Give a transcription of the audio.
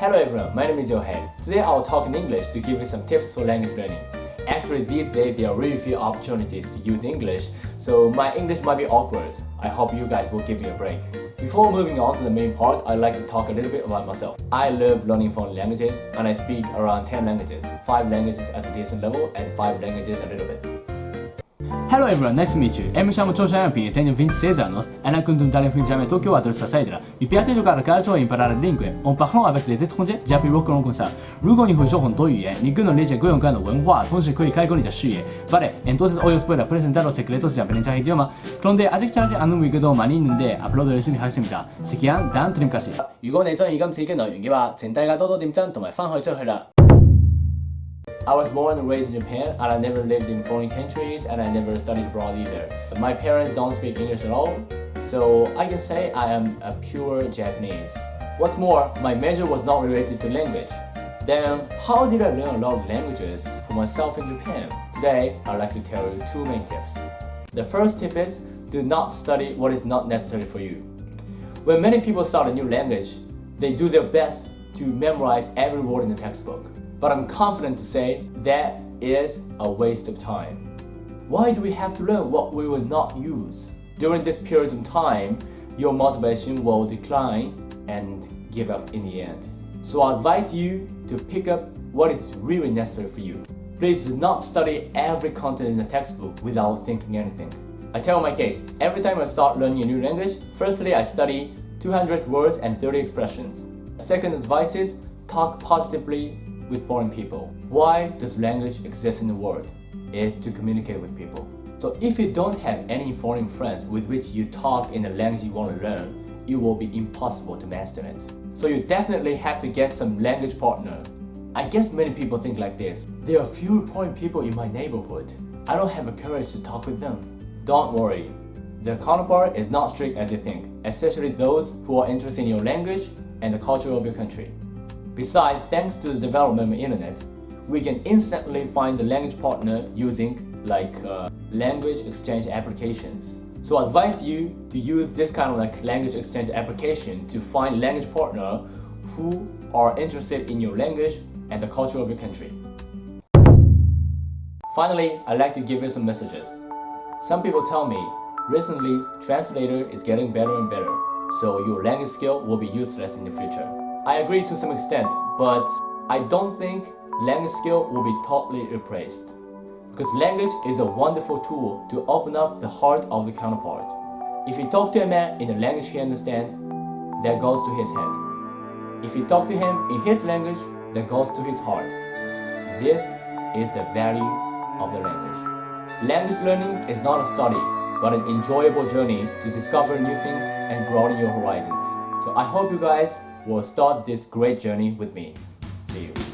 Hello everyone, my name is Yohei. Today I'll talk in English to give you some tips for language learning. Actually, these days there are really few opportunities to use English, so my English might be awkward. I hope you guys will give me a break. Before moving on to the main part, I'd like to talk a little bit about myself. I love learning foreign languages, and I speak around 10 languages, 5 languages at a decent level, and 5 languages a little bit. Hello everyone, nice to meet you. Em chamo秋山燿平, tenho 26 anos e na contuntaria fingiame Tokyo adoro Sasaidra. Mi piace giocare a calcio e imparare lingue. En parlant avec des étrangers, j'ai appris beaucoup comme ça. 如果你会说很多语言，你更能理解各种各样的文化，同时可以开阔你的视野。Vale, entonces hoy os voy a presentar los secretos de aprender ese idioma. 그런데 아직 잘하지 않은 위기도 많이 있는데 앞으로도 열심히 하겠습니다. 시간 다음 드림까지. 如果你中意今次嘅內容嘅話，請大家多多點讚同埋分享出去啦。I was born and raised in Japan, and I never lived in foreign countries, and I never studied abroad either. My parents don't speak English at all, so I can say I am a pure Japanese. What's more, my major was not related to language. Then, how did I learn a lot of languages for myself in Japan? Today, I'd like to tell you 2 main tips. The first tip is, do not study what is not necessary for you. When many people start a new language, they do their best to memorize every word in the textbook. But I'm confident to say that is a waste of time. Why do we have to learn what we will not use? During this period of time, your motivation will decline and give up in the end. So I advise you to pick up what is really necessary for you. Please do not study every content in the textbook without thinking anything. I tell my case, every time I start learning a new language, firstly I study 200 words and 30 expressions. Second advice is, talk positively with foreign people. Why does language exist in the world? It is to communicate with people. So if you don't have any foreign friends with which you talk in the language you want to learn, it will be impossible to master it. So you definitely have to get some language partner. I guess many people think like this. There are few foreign people in my neighborhood. I don't have the courage to talk with them. Don't worry. The counterpart is not strict as you think, especially those who are interested in your language and the culture of your country. Besides, thanks to the development of the internet, we can instantly find the language partner using language exchange applications. So I advise you to use this kind of language exchange application to find language partner who are interested in your language and the culture of your country. Finally, I'd like to give you some messages. Some people tell me, recently, translator is getting better and better, so your language skill will be useless in the future. I agree to some extent, but I don't think language skill will be totally replaced. Because language is a wonderful tool to open up the heart of the counterpart. If you talk to a man in a language he understands, that goes to his head. If you talk to him in his language, that goes to his heart. This is the value of the language. Language learning is not a study, but an enjoyable journey to discover new things and broaden your horizons. So I hope you guys will start this great journey with me. See you.